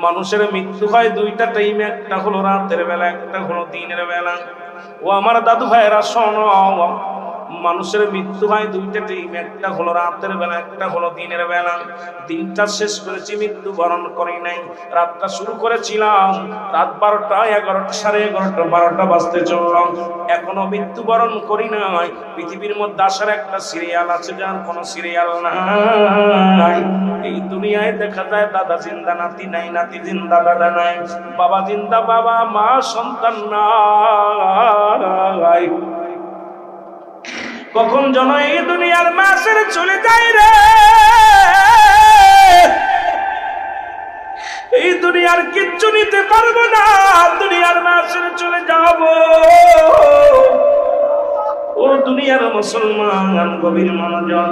মানুষের মৃত্যু হয় দুইটা টাইমে, একটা হলো রাতের বেলা, একটা হলো দিনের বেলা। ও আমার দাদু ভাইয়েরা শোনো, মানুষের মৃত্যু হয় দুইটা টাইমে, একটা হলো রাতের বেলা, একটা হলো দিনের বেলা। দিনটা শেষ করেছি, মৃত্যুবরণ করি নাই। রাতটা শুরু করেছিলাম রাত 12টা, 11টা, 11:30, 12টা বাজতে চললাম, এখনো মৃত্যুবরণ করি নাই। পৃথিবীর মধ্যে আসার একটা সিরিয়াল আছে, যার কোনো সিরিয়াল নাই। এই দুনিয়ায় দেখা যায় দাদা জিন্দা, নাতি নাই, নাতি জিন্দা, দাদা নাই, বাবা জিন্দা, বাবা মা সন্তান নাই। কখন যেন এই দুনিয়ার মা ছেড়ে চলে যায় রে, এই দুনিয়ার কিচ্ছু নিতে পারবো না, দুনিয়ার মা ছেড়ে চলে যাবো। ও দুনিয়ার মুসলমান, গভীর মনোযোগ।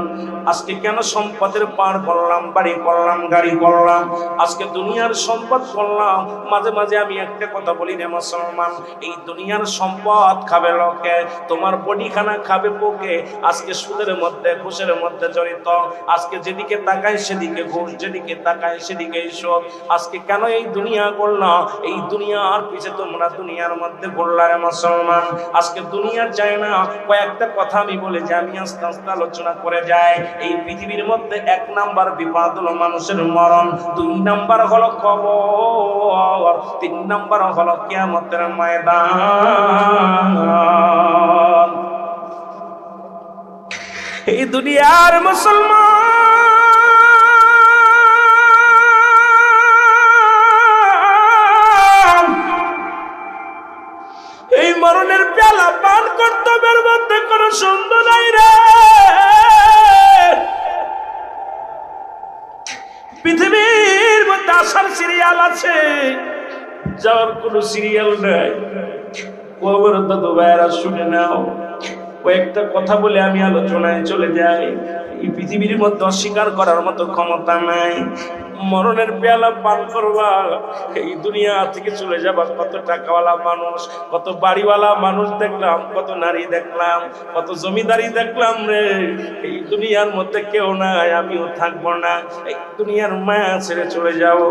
আজকে কেন সম্পদের পার করলাম, বাড়ি করলাম, গাড়ি করলাম, আজকে দুনিয়ার সম্পদ করলাম। মাঝে মাঝে আমি একটা কথা বলি রে মুসলমান, এই দুনিয়ার সম্পদ খাবে লোকে, তোমার বডিখানা খাবে পোকে। আজকে সুদের মধ্যে, ঘুষের মধ্যে জড়িত, আজকে যেদিকে তাকায় সেদিকে ঘুষ, যেদিকে তাকায় সেদিকে সুদ। আজকে কেন এই দুনিয়া করলাম, এই দুনিয়ার পিছে তোমরা দুনিয়ার মধ্যে ঘুরলা রে মুসলমান। আজকে দুনিয়া চায় না। কয়েকটা কথা আমি বলে যে আমি আস্তে আস্তে আলোচনা করে যাই। এই পৃথিবীর মধ্যে 1 নাম্বার বিপদ হলো মানুষের মরণ, 2 নাম্বার হলো কবর, 3 নাম্বার হলো কিয়ামতের ময়দান। এই দুনিয়ার মুসলমান, এই মরণের পেয়ালা পান কর্তব্যের মধ্যে কোন সুন্দর নাই রে। পৃথিবীর মধ্যে আসার সিরিয়াল আছে, যাওয়ার কোন সিরিয়াল নাই। ও আমার দাদু ভাইয়েরা শুনে নাও, কয়েকটা কথা বলে আমি আলোচনায় চলে যাই। এই পৃথিবীর মধ্যে অস্বীকার করার মতো ক্ষমতা নাই। মরণের পেয়ালা পান করবা, এই দুনিয়া থেকে চলে যাবা। কত টাকাওয়ালা মানুষ, কত বাড়িওয়ালা মানুষ দেখলাম, কত নারী দেখলাম, কত জমিদারি দেখলাম রে। এই দুনিয়ার মধ্যে কেউ নাই, আমিও থাকবো না, এই দুনিয়ার মায়া ছেড়ে চলে যাও।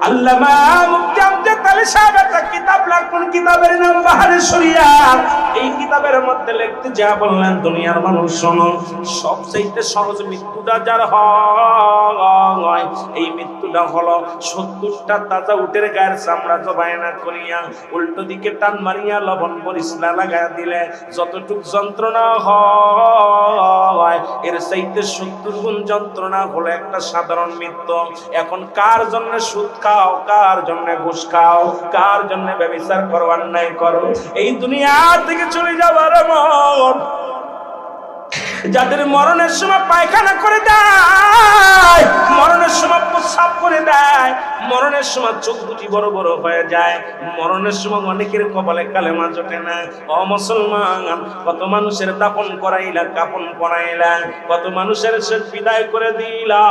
আল্লামা মুফতি আমজাদ আলী সাহেব একটা কিতাব লিখলেন, কিতাবের নাম বাহারে শরিয়াত। এই কিতাবের মধ্যে লিখতে যা বললেন, দুনিয়ার মানুষ শোনো, সবচেয়ে সহজ মৃত্যুটা যার হয়, এই মৃত্যুটা হলো 70টা তাজা উটের গায়ের চামড়া জবাইনা করিয়া উল্টো দিকে টান মারিয়া লবণ মরিচা লাগাইয়া দিলে যতটুক যন্ত্রণা হয়, এর চাইতে 70 গুণ যন্ত্রণা হলো একটা সাধারণ মৃত্যু। এখন কার জন্য সুদ খাও, কার জন্য ঘুষ খাও, কার জন্য ব্যভিচার করো, অন্যায় করো, এই দুনিয়া থেকে চলে যাবার মন। যাদের মরণের সময় পায়খানা করে দেয়, মরণের সময় প্রস্রাব করে দেয়, মরণের সময় চোখ দুটি বড় বড় হয়ে যায়, মরণের সময় অনেকের কপালে কালেমা জোটে না। ও মুসলমান, কত মানুষের দাফন করাইলা, কাফন পরাইলা, কত মানুষের শেষ বিদায় করে দিলা।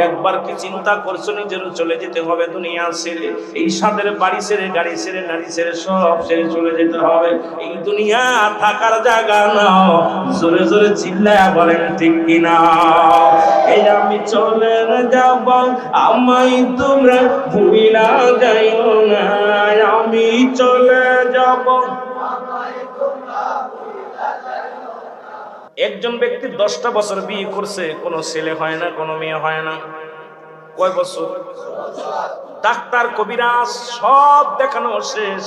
একবার কি চিন্তা করছো নিজের চলে যেতে হবে দুনিয়া ছেড়ে? এই সাদের বাড়ি ছেড়ে, গাড়ি ছেড়ে, নারী ছেড়ে, সব ছেড়ে চলে যেতে হবে। এই দুনিয়া থাকার জায়গা না। জোরে জোরে চিল্লায়া বলেন ঠিক কিনা? এই আমি চলে যাব, আমায় তোমরা ভুইলা যাইও না, আমি চলে যাব। একজন ব্যক্তি 10টা বছর বিয়ে করছে, কোনো ছেলে হয় না, কোনো মেয়ে হয় না। কয় বছর? ডাক্তার, কবিরাজ সব দেখানো শেষ,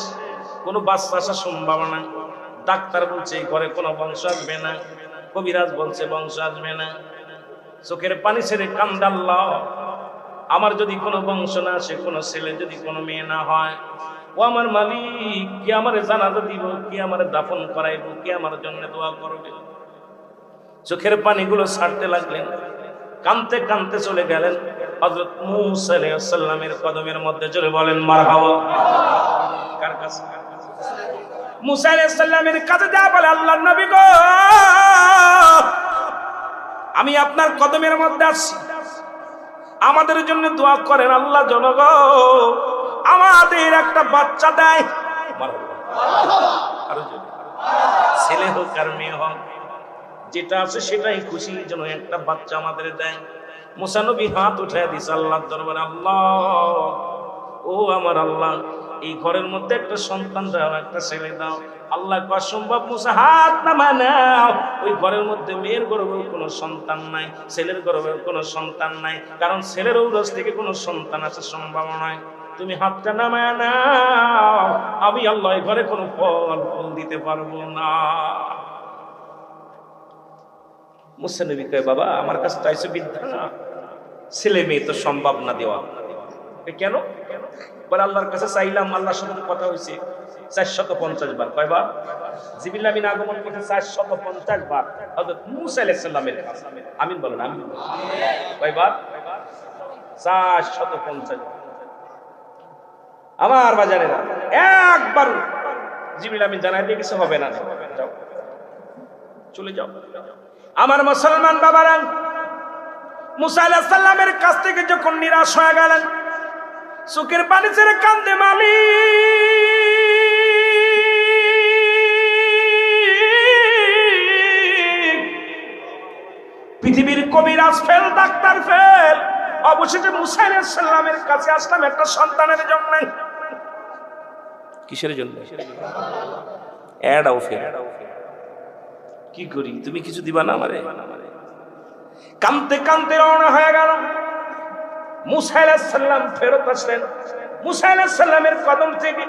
কোনো বাচ্চা আসার সম্ভাবনা। ডাক্তার বলছে ঘরে কোনো বংশ আসবে না, কবিরাজ বলছে বংশ আসবে না। চোখের পানি ছেড়ে কান্দাল্লাহ, আমার যদি কোনো বংশ না আসে, কোনো ছেলে যদি কোনো মেয়ে না হয়, ও আমার মালিক, কি আমার জানাজা দিব, কি আমার দাফন করাইব, কি আমার জন্য দোয়া করবে? চোখের পানিগুলো ছাড়তে লাগলেন, কাঁদতে কাঁদতে চলে গেলেন হযরত মূসা আলাইহিস সালামের কদমের মধ্যে। জোরে বলেন মারহাবা। কার কাছে? মূসা আলাইহিস সালামের কাছে যা বলে, আল্লাহর নবী গো, আমি আপনার কদমের মধ্যে আছি, আমাদের জন্য দোয়া করেন। আল্লাহ জনগো, আমাদের একটা বাচ্চা দেয়, ছেলে হোক আর মেয়ে হোক, যেটা আছে সেটাই খুশি, যেন একটা বাচ্চা আমাদের দেয়। মুসা নবী হাত উঠায় দিছে আল্লাহর দরবারে, আল্লাহ ও আমার আল্লাহ, এই ঘরের মধ্যে একটা সন্তান দাও, একটা ছেলে দাও। আল্লাহ অসম্ভব মুসা, হাত নামায় নাও। ওই ঘরের মধ্যে মেয়ের গর্ভেও কোনো সন্তান নাই, ছেলের গর্ভেও কোনো সন্তান নাই, কারণ ছেলের ঔরস থেকে কোনো সন্তান আসার সম্ভাবনা নয়। তুমি হাতটা নামায় নাও, আমি আল্লাহ এই ঘরে কোনো ফল ফুল দিতে পারবো না। মুসা নবী কয়, বাবা আমার কাছে চাইছো বিদ্যা, ছেলে মেয়ে তো সম্ভব না দেওয়া। কেন? বলে আল্লাহর কাছে চাইলাম, আল্লাহর সাথে কথা হয়েছে 450 বার। কয়বার? জিবরিল আমিন আগমন করতে 450 বার হযরত মূসা আলাইহিস সালামের কাছে। আমিন বলেন, আমিন। কয়বার? 450 বার। আমার বাজারেরা একবার জিবরিল আমিন জানাই দিয়ে কিছু হবে না, যাও চলে যাও। আমার মুসলমান বাবারা, মূসা আলাইহিস সালামের কাছ থেকে যখন নিরাশ হয়ে গেলেন, চোখের পানি ছেড়ে কান্দে মালিক, পৃথিবীর কবিরাজ ফেল, ডাক্তার ফেল, অবশেষে মূসা আলাইহিস সালামের কাছে আসলাম একটা সন্তানের জন্য। কিসের জন্য? এডাও ফেল। কি করি, তুমি কিছু দিবা না আমারে? কাঁদতে কাঁদতে রওনা হয়ে গেল। মূসা আলাইহিস সালাম ফেরত আসলেন। মূসা আলাইহিস সালামের কদম থেকে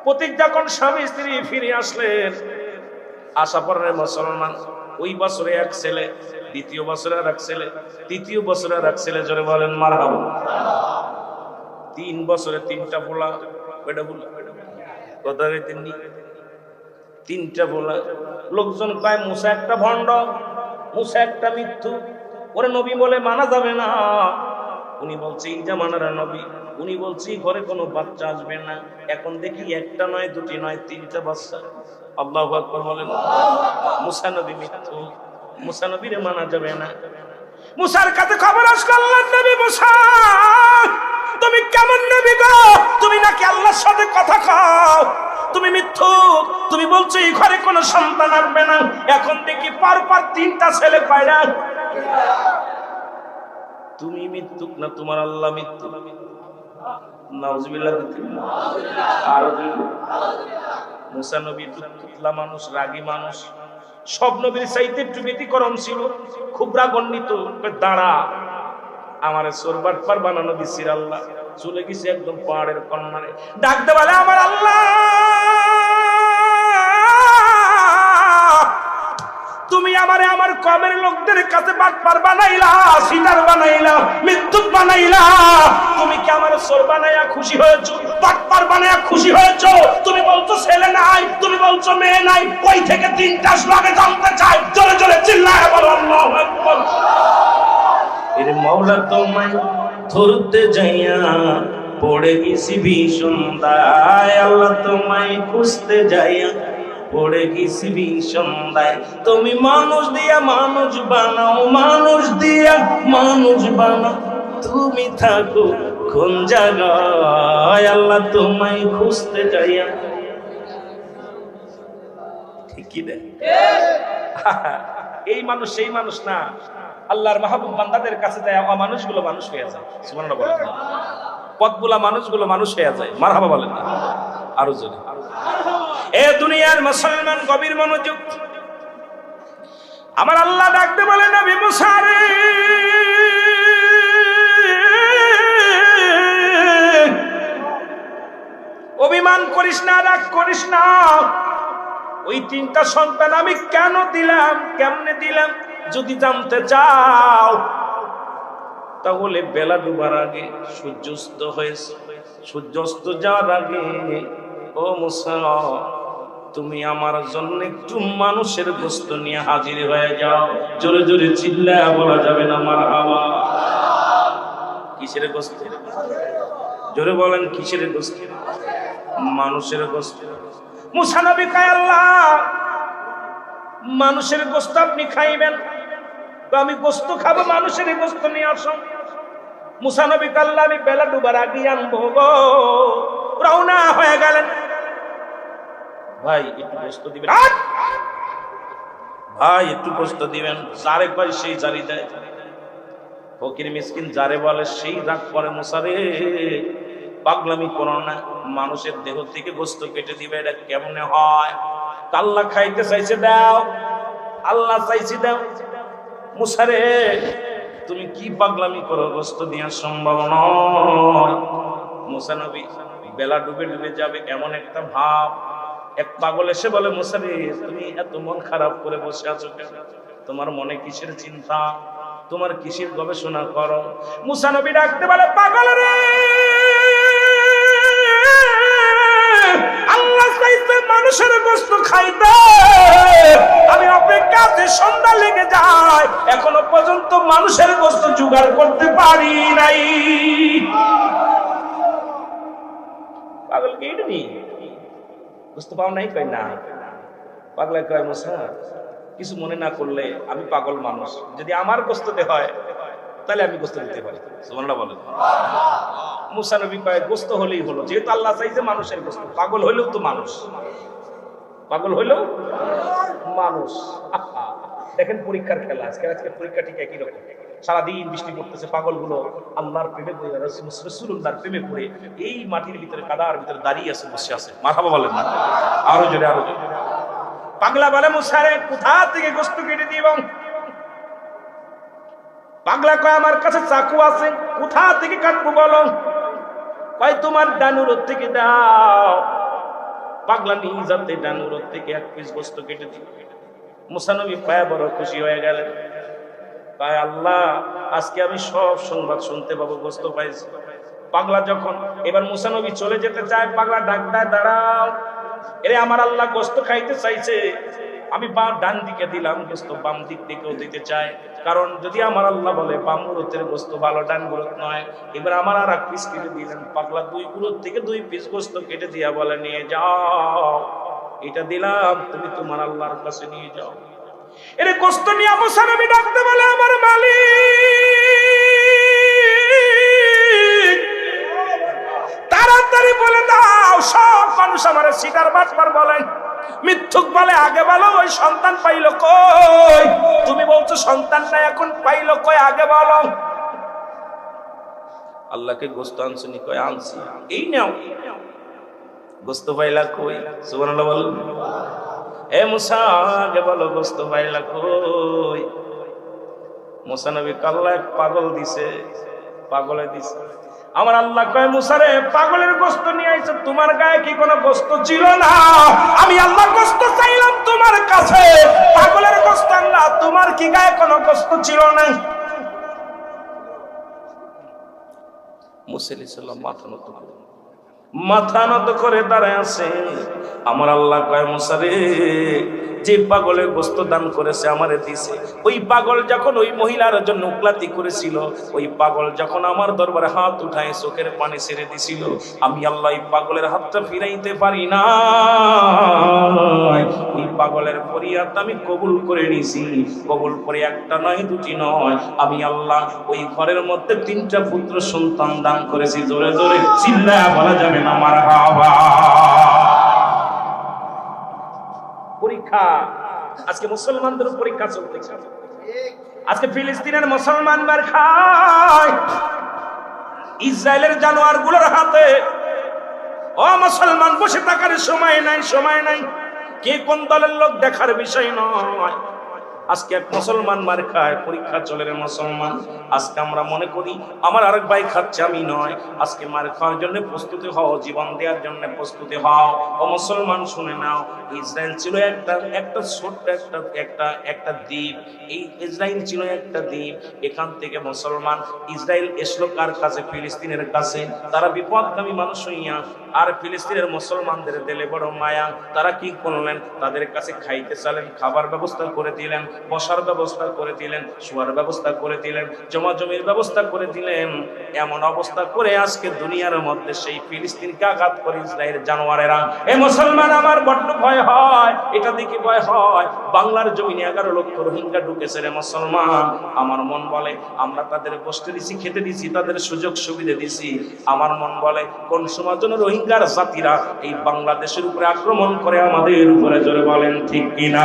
প্রতীক যখন স্বামী স্ত্রী ফিরে আসলেন, আশা পরে মুসলমান, ওই বছরে এক ছেলে, দ্বিতীয় বছরে আর এক ছেলে, তৃতীয় বছরে আর এক ছেলে, জোরে বলেন মারহাবা। 3 বছরে 3টা পোলা, কয়টা পোলা? কথা কইতেননি, 3টা পোলা। লোকজন কয় মূসা একটা ভণ্ড, মূসা একটা মিথ্যু, ওরে নবী বলে মানা যাবে না। উনি বলছে এই জামানার নবী, উনি বলছে ঘরে কোনো বাচ্চা আসবে না। এখন দেখি একটা নয়, 2টি নয়, 3টা বাচ্চা। আল্লাহু আকবার বলেন। মূসা নবী মিথ্যু, মূসা নবীরে মানা যাবে না। মূসার কাছে খবর আসলো, আল্লাহর নবী মূসা, তুমি কেমন নবী গো? তুমি নাকি আল্লাহর সাথে কথা কও? তুমি মিথ্যু, তুমি বলছো এই ঘরে কোনো সন্তান আসবে না। এখন দেখি পর 3টা ছেলে পায়রা। তুমি মিথ্যুক না তোমার আল্লাহ মিথ্যু? নাউজুবিল্লাহ। আর মূসা নবী তুতলা মানুষ, রাগী মানুষ, সব নবীর চাইতে একটু ব্যতিক্রম ছিল, খুব রাগান্বিত। দাঁড়া, আমারে সোরবাটপার বানানো দিছিস আল্লাহ। চলে গেছে একদম পাহাড়ের কর্নারে, ডাকতে বলে আমার আল্লাহ, তুমি আমারে আমার কমের লোকদের কাছে বাটপার বানাইলা, সিটার বানাইলা, মিথ্যুক বানাইলা। তুমি কি আমার চোর বানাইয়া খুশি হয়েছো? বাটপার বানাইয়া খুশি হয়েছো? তুমি বলছো ছেলে নাই, তুমি বলছো মেয়ে নাই, কই থেকে 3টা আগে জানতে চাই। জোরে জোরে চিল্লায় বলো আল্লাহু আকবার। এর মাওলা তোমায় ধরতে যাইয়া পড়ে গেছি ভীষণ দায়, আল্লাহ তোমায় খুঁজতে যাইয়া পড়ে গেছি ভীষণ দায়। তুমি মানুষ দিয়া মানুষ বানাও, মানুষ দিয়া মানুষ বানাও, তুমি থাকো কোন জায়গায়, আল্লাহ তোমায় খুঁজতে যাইয়া। ঠিক কি রে? এই মানুষ সেই মানুষ না, আল্লাহর মাহবুব বান্দাদের কাছে যায় মানুষগুলো মানুষ হয়ে যায়। সুবহানাল্লাহ বলেন। পথগুলা মানুষগুলো মানুষ হয়ে যায়। মারহাবা বলেন না? আরো জোরে। এ দুনিয়ার মুসলমান গভীর মনোযোগ। আমার আল্লাহ ডাকতে বলে নবী মূসা রে, অভিমান করিস না, রাগ করিস না। ওই 3টা সন্তান আমি কেন দিলাম, কেমনে দিলাম, যদি জানতে চাও তাহলে বেলা ডুবার আগে সূর্যাস্ত হয়েছে, সূর্যাস্ত যাওয়ার আগে ও মূসা তুমি আমার জন্য একটু মানুষের গোশত নিয়ে হাজির হয়ে যাও। জোরে জোরে চিল্লায়া বলা যাবে না মারহাবা? কিসের গোশত? জোরে বলেন, কিসের গোশত? মানুষের গোশত। মূসা নবী কয় আল্লাহ, মানুষের গোশত আপনি খাইবেন? আমি গোশত খাবো, মানুষের গোশত নিয়ে আসো। মূসা নবী কয় আল্লাহ, আমি বেলা ডুবার আগে আনবো গো। রওনা হয়ে গেলেন। ভাই একটু গোশত দিবেন, ভাই একটু গোশত দিবেন। যারে কয় সেই জারি দেয়। ফকির মিসকিন যারে বলে সেই রাগ করে, মুসা রে পাগলামি করো না, মানুষের দেহ থেকে গোস্ত কেটে দিবে, এটা কেমনে হয়? আল্লাহ খাইতে চাইছে দাও, আল্লাহ চাইছে দাও। মুসা রে তুমি কি পাগলামি করো, গোস্ত দেওয়া সম্ভব নয়। মুসা নবী বেলা ডুবে ডুবে যাবে এমন একটা ভাব, এক পাগল এসে বলে, মুসা রে তুমি এত মন খারাপ করে বসে আছো কেন? তোমার মনে কিসের চিন্তা, তোমার কিসের গবেষণা করো? মুসা নবী ডাকতে বলে, পাগল রে আল্লাহ চাইতে মানুষের গোশত খাইতে, আমি অপেক্ষাতে সন্ধ্যা লেগে যায়, এখনো পর্যন্ত মানুষের গোশত জোগাড় করতে পারি নাই। পাগল কে নি গোশত পাও নাই? কই না। পাগলা কয়, মুসা কিছু মনে না করলে, আমি পাগল মানুষ, যদি আমার গোশতে হয় তাহলে আমি গোশত দিতে পারি। সুবহানাল্লাহ বলেন। মুসা নবী কয়, গোশত হলেই হলো, যেহেতু আল্লাহ চাইছে মানুষের গোশত, পাগল হইলেও তো মানুষ, পাগল হইলেও মানুষ। দেখেন পরীক্ষার খেলা, আজকে পরীক্ষা ঠিক একই রকম। সারাদিন বৃষ্টি পড়তেছে, পাগলগুলো আল্লাহর প্রেমে পড়ে, রাসূলুল্লাহর প্রেমে পড়ে এই মাটির ভিতরে, কাদার ভিতরে দাঁড়িয়ে আছে, বসে আছে। মারহাবা বলেন না, আরো জোরে, আরো জোরে। পাগলা বলে, মুসা রে কোথা থেকে গোশত কেটে দিব? পাগলা কয়, আমার কাছে চাকু আছে, কোথা থেকে কাটবো বলো? কয় তোমার ডানুর থেকে দাও। পাগলা নিজ হাতে ডানুর থেকে এক পিস গোশত কেটে দিল। মুসা নবী পায়া বড় খুশি হয়ে গেলেন। কয়, আল্লাহ আজকে আমি সব সংবাদ শুনতে পাবো, গোশত পাইছি। পাগলা যখন এবার মুসা নবী চলে যেতে চায়, পাগলা ডাক দেয়, দাঁড়াও, এরে আমার আল্লাহ গোশত খাইতে চাইছে, আমি ডান দিকে দিলাম গোশত, বাম দিক দিকেও দিতে চাই, কারণ যদি আমার আল্লাহ বলে বাম গুরুতের গোশত ভালো, ডান গুরুত নয়। এবার আমার আর এক পিস কেটে দিলেন। পাগলা দুই গুরুত থেকে দুই পিস গোশত কেটে দিয়া বলে, নিয়ে যাও, এটা দিলাম, তুমি তোমার আল্লাহর কাছে নিয়ে যাও। এর গোশত নিয়ে মুসা নবী ডাকতে বলে, আমার মালিক তাড়াতাড়ি বলে দাও। সব মানুষ আমার সিটার বাটপার বলেন, মিথ্যুক বলে, আগে বলো ওই সন্তান পাইলো কই? তুমি বলছো সন্তান নাই, এখন পাইলো কই? আগে বলো। আল্লাহকে গোশত আনছনি? কয় আনছি। এই নাও গোশত পাইলা কই? সুবহানাল্লাহ বলেন। এ মুসা আগে বলো গোশত পাইলা কই? মুসা নবী আল্লাহ এক পাগল দিছে, পাগলে দিছে। আমার আল্লাহ কয়, মুসা রে পাগলের গোশত নিয়ে আইছো, তোমার গায়ে কি কোনো গোশত ছিল না? আমি আল্লাহ গোশত চাইলাম তোমার কাছে, পাগলের গোশত আল্লাহ, তোমার কি গায়ে কোনো গোশত ছিল না? মুসা আলাইহিস সালাম মাথা নত করে দাঁড়ায় আছে। আমার আল্লাহ কয়, মুসা রে যে পাগলের গোশত দান করেছে আমারে দিছে, ওই পাগল যখন ওই মহিলার জন্য উকলাতি করেছিল, ওই পাগল যখন আমার দরবারে হাত উঠায় চোখের পানি ছেড়ে দিছিল, আমি আল্লাহ এই পাগলের হাতটা ফিরাইতে পারি না। ওই পাগলের ফরিয়াদ আমি কবুল করে নিছি। কবুল করে একটা নয়, দুটি নয়, আমি আল্লাহ ওই ঘরের মধ্যে 3টা পুত্র সন্তান দান করেছি। জোরে জোরে চিল্লায়া বলা যাবে না মারহাবা। পরীক্ষা আজকে মুসলমানদের পরীক্ষা চলতেছে। আজকে ফিলিস্তিনের মুসলমান মার খায় ইসরায়েলের জানোয়ারগুলোর হাতে। ও মুসলমান, বসে থাকার সময় নাই, সময় নাই। কে কোন দলের লোক দেখার বিষয় নয়। আজকে এক মুসলমান মার খায়, পরীক্ষা চলে রে মুসলমান। আজকে আমরা মনে করি আমার আরেক ভাই খাচ্ছে, আমি নয়। আজকে মার খাওয়ার জন্য প্রস্তুতি হও, জীবন দেওয়ার জন্য প্রস্তুতি হও। ও মুসলমান শুনে নাও, ইসরায়েল ছিল একটা ছোট্ট একটা দ্বীপ। এই ইসরায়েল ছিল একটা দ্বীপ। এখান থেকে মুসলমান ইসরায়েল এসলো কার কাছে? ফিলিস্তিনের কাছে। তারা বিপদগামী মানুষ হইয়া আর ফিলিস্তিনের মুসলমানদের দিলে বড় মায়া। তারা কি করলেন? তাদের কাছে খাইতে চালেন, খাবার ব্যবস্থা করে দিলেন, বসার ব্যবস্থা করে দিলেন, শোয়ার ব্যবস্থা করে দিলেন, জমা জমির ব্যবস্থা করে দিলেন। এমন অবস্থা করে আজকে দুনিয়ার মধ্যে সেই ফিলিস্তিনকে আঘাত করে ইসরায়েল জানোয়ারেরা। এ মুসলমান, আমার বড্ড ভয় হয়, এটা দেখে ভয় হয়। বাংলার জমিনে 11 লক্ষ রোহিঙ্গা ঢুকেছে রে মুসলমান। আমার মন বলে আমরা তাদের বসতে দিছি, খেতে দিছি, তাদের সুযোগ সুবিধা দিছি। আমার মন বলে কোন সময় যেন রোহিঙ্গার জাতিরা এই বাংলাদেশের উপরে আক্রমণ করে আমাদের উপরে। জোরে বলেন ঠিক কিনা?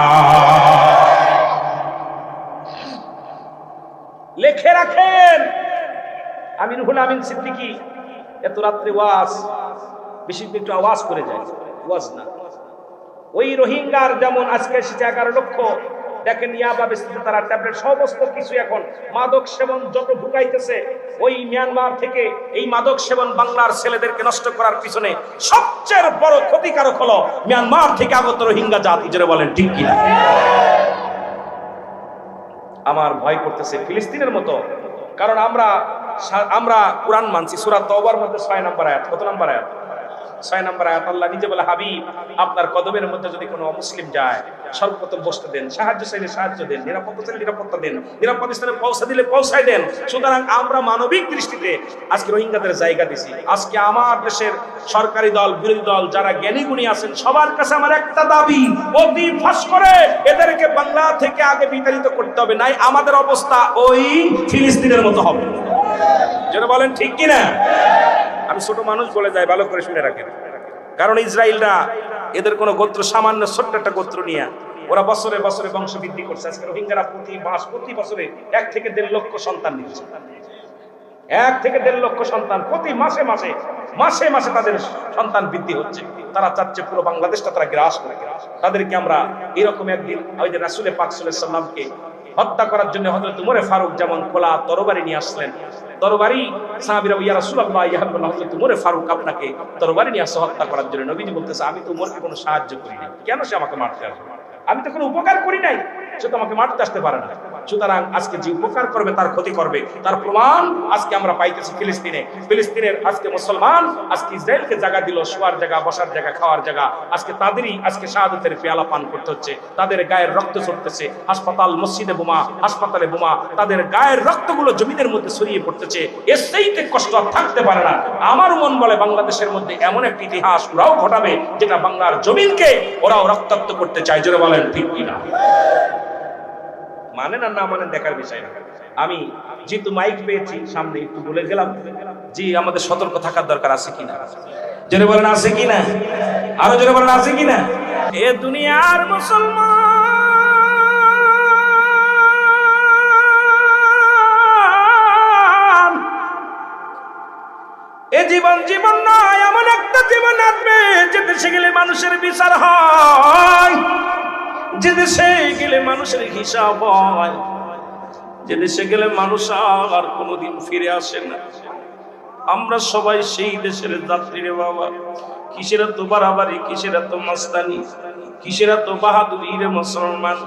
লেখে রাখেন। আমি রুহুল আমিন সিদ্দিকী এত রাত্রে ওয়াজ, বেশি একটু আওয়াজ করে যায়, ওয়াজ না। ওই রোহিঙ্গার যেমন আজকে এসেছে 11 লক্ষ, দেখেন ইয়াবা বেচতেছে তারা, ট্যাবলেট, সমস্ত কিছু। এখন মাদক সেবন যত ঢুকাইতেছে ওই মিয়ানমার থেকে, এই মাদক সেবন বাংলার ছেলেদেরকে নষ্ট করার পিছনে সবচেয়ে বড় ক্ষতিকারক হলো মিয়ানমার থেকে আগত রোহিঙ্গা জাতি। জোরে বলেন ঠিক কিনা? আমার ভয় করতেছে ফিলিস্তিনের মতো, কারণ আমরা কোরআন মানছি। সূরা তাওবার মধ্যে 6 নম্বর আয়াত, কত নম্বর আয়াত? 6 নম্বর আয়াত। আল্লাহ নিজে বলে, হাবিব আপনার কদমের মধ্যে যদি কোনো অমুসলিম যায়, সর্বপ্রথম বসতে দেন, সাহায্য চাইলে সাহায্য দেন, নিরাপত্তা চাইলে নিরাপত্তা দেন, নিরাপদ স্থানে পৌঁছা দিলে পৌঁছায় দেন। সুতরাং আমরা মানবিক দৃষ্টিতে আজকে রোহিঙ্গাদের জায়গা দিছি। আজকে আমার দেশের সরকারি দল, বিরোধী দল, যারা জ্ঞানী গুণী আছেন, সবার কাছে আমার একটা দাবি, অতি ফাঁস করে এদেরকে বাংলা থেকে আগে বিতাড়িত করতে হবে, নাই আমাদের অবস্থা ওই ফিলিস্তিনের মতো হবে। যেন বলেন ঠিক কিনা? আমি ছোট মানুষ বলে যাই, ভালো করে শুনে রাখেন। কারণ ইসরায়েলরা এদের কোন গোত্র, সামান্য ছোট্ট একটা গোত্র নিয়ে ওরা বছরে বছরে বংশ বৃদ্ধি করছে। আজকে রোহিঙ্গারা প্রতি বছরে 1 থেকে 1.5 লক্ষ সন্তান নিচ্ছে। 1 থেকে 1.5 লক্ষ সন্তান প্রতি মাসে মাসে তাদের সন্তান বৃদ্ধি হচ্ছে। তারা চাচ্ছে পুরো বাংলাদেশটা তারা গ্রাস করে। তাদেরকে আমরা এরকম একদিন ওই যে রাসূল পাক সাল্লাল্লাহু আলাইহি সাল্লামকে হত্যা করার জন্য হযরত উমর ফারুক যেমন খোলা তরবারি নিয়ে আসলেন, তরবারি সাহাবীরা, ইয়া রাসূলুল্লাহ, ইয়া হাবিবাল্লাহ, হযরত উমর ফারুক আপনাকে তরবারি নিয়ে আসছে হত্যা করার জন্য। নবীজি বলতেছে, আমি তো উমরকে কোনো সাহায্য করি নাই, কেন সে আমাকে মারতে আসবে? আমি তো কোনো উপকার করি নাই, সে তো আমাকে মারতে আসতে পারে না। সুতরাং আজকে যে উপকার করবে তার ক্ষতি করবে, তার প্রমাণ আজকে আমরা পাইতেছি ফিলিস্তিনের আজকে মুসলমান আজকে ইসরায়েলকে জায়গা দিল, শোয়ার জায়গা, বসার জায়গা, খাওয়ার জায়গা। আজকে তাদেরই আজকে শাহাদাতের পেয়ালা পান করতে হচ্ছে, তাদের গায়ের রক্ত ছড়তেছে, হাসপাতাল, মসজিদে বোমা, হাসপাতালে বোমা, তাদের গায়ের রক্তগুলো জমিনের মধ্যে ছড়িয়ে পড়তেছে। এর সেইতে কষ্ট আর থাকতে পারে না। আমার মন বলে বাংলাদেশের মধ্যে এমন একটা ইতিহাস ওরাও ঘটাবে, যেটা বাংলার জমিনকে ওরাও রক্তাক্ত করতে চায়। জোরে বলেন ঠিক কিনা? মানেন আর না মানেন দেখার বিষয় না। আমি যেহেতু মাইক পেয়েছি সামনে, একটু বলে গেলাম যে আমাদের সতর্ক থাকার দরকার আছে কিনা। জোরে বলেন আছে কিনা? আরো জোরে বলেন আছে কিনা? এ দুনিয়ার মুসলমান, এ জীবন নয়, এমন একটা জীবন আসবে যে দেশে গেলে মানুষের বিচার হয়, যে দেশে গেলে মানুষের হিসাব হয়, যে দেশে গেলে মানুষ আর কোনোদিন ফিরে আসে না। আমরা সবাই সেই দেশের যাত্রী রে বাবা। কিসের এত বাড়াবাড়ি, কিসের এত মাস্তানি, কিসের এত বাহাদুরি রে মুসলমান?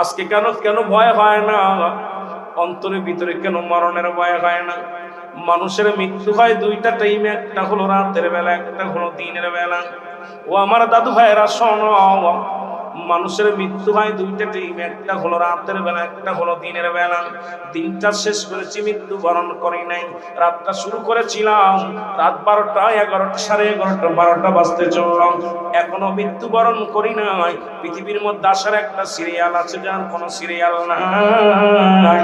আজকে কেন ভয় হয় না? অন্তরের ভিতরে কেন মরণের ভয় হয় না? মানুষের মৃত্যু হয় 2টা টাইমে, একটা হলো রাতের বেলা, একটা হলো দিনের বেলা। ও আমার দাদু ভাইয়েরা শোনো, মানুষের মৃত্যু হয় 2টা টাইমে, একটা হলো রাতের বেলা, একটা হলো দিনের বেলা। দিনটা শেষ করেছি, মৃত্যু বরণ করি নাই। রাতটা শুরু করেছিলাম রাত 12টা, 11টা, 11:30, 12টা বাজতে চললাম, এখনো মৃত্যু বরণ করি নাই। পৃথিবীর মধ্যে আসার একটা সিরিয়াল আছে, যার কোনো সিরিয়াল নাই।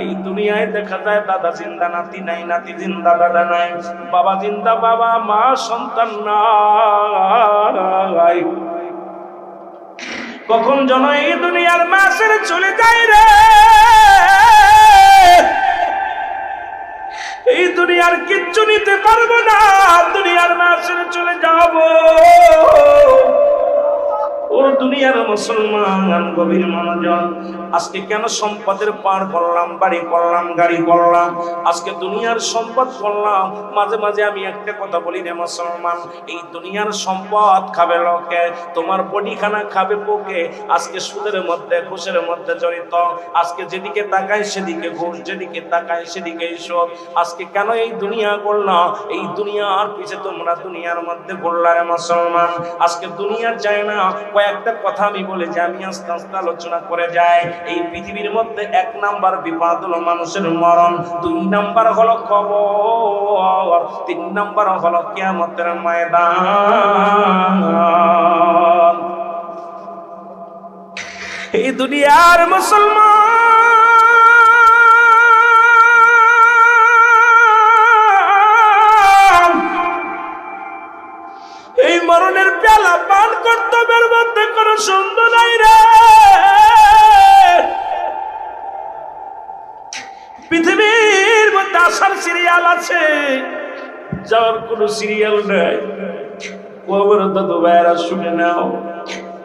এই দুনিয়ায় দেখা যায় দাদা জিন্দা, নাতি নাই, নাতি জিন্দা, দাদা নাই, বাবা জিন্দা, বাবা মা সন্তান নাই। কখন যেন এই দুনিয়ার মাসের চলে যায় রে, এই দুনিয়ার কিচ্ছু নিতে পারবো না, দুনিয়ার মাসের চলে যাব। ও দুনিয়ার মুসলমান, গভীর মনোযোগ। আজকে কেন সম্পদের পার করলাম, বাড়ি করলাম, গাড়ি করলাম, আজকে দুনিয়ার সম্পদ করলাম। মাঝে মাঝে আমি একটা কথা বলি রে মুসলমান, এই দুনিয়ার সম্পদ খাবে লোকে, তোমার বডি খানা খাবে পোকে। আজকে সুদের মধ্যে, ঘুষের মধ্যে জড়িত, আজকে যেদিকে তাকায় সেদিকে ঘুষ, যেদিকে তাকায় সেদিকে সুদ। আজকে কেন এই দুনিয়া করলাম? এই দুনিয়ার পিছে তোমরা দুনিয়ার মধ্যে ঘুরলা রে মুসলমান। আজকে দুনিয়া চায় না। কয়েকটা কথা আমি বলে যে আমি আস্তে আস্তে আলোচনা করে যাই। এই পৃথিবীর মধ্যে 1 নাম্বার বিপদ হলো মানুষের মরণ, 2 নাম্বার হলো কবর, 3 নাম্বার হলো কিয়ামতের ময়দান। এই দুনিয়ার মুসলমান, এই মরণের পেয়ালা পান কর্তব্যের মধ্যে কোনো সন্দেহ নাই রে। সিরিয়াল আছে, যাওয়ার কোনো সিরিয়াল নাই। ও আমার দাদু ভাইরা শুনে নাও,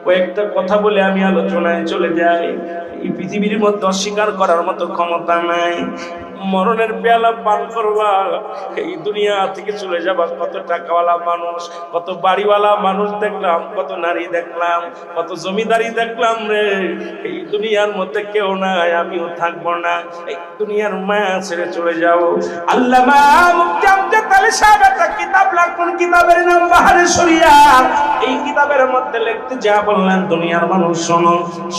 কয়েকটা কথা বলে আমি আলোচনায় চলে যাই। এই পৃথিবীর মধ্যে অস্বীকার করার মতো ক্ষমতা নাই। মরণের পেয়ালা পান করবা, এই দুনিয়া থেকে চলে যাবা। কত টাকাওয়ালা মানুষ, কত বাড়িওয়ালা মানুষ দেখলাম, কত নারী দেখলাম, কত জমিদারি দেখলাম রে। এই দুনিয়ার মধ্যে কেউ নাই, আমিও থাকবো না। এই দুনিয়ার মায়া ছেড়ে চলে যাও। আল্লামা মুফতি আমজাদ আলী সাহেব একটা কিতাব লিখলেন, কিতাবের নাম বাহারে শরিয়াত। এই কিতাবের মধ্যে লিখতে যা বললেন, দুনিয়ার মানুষ শোনো,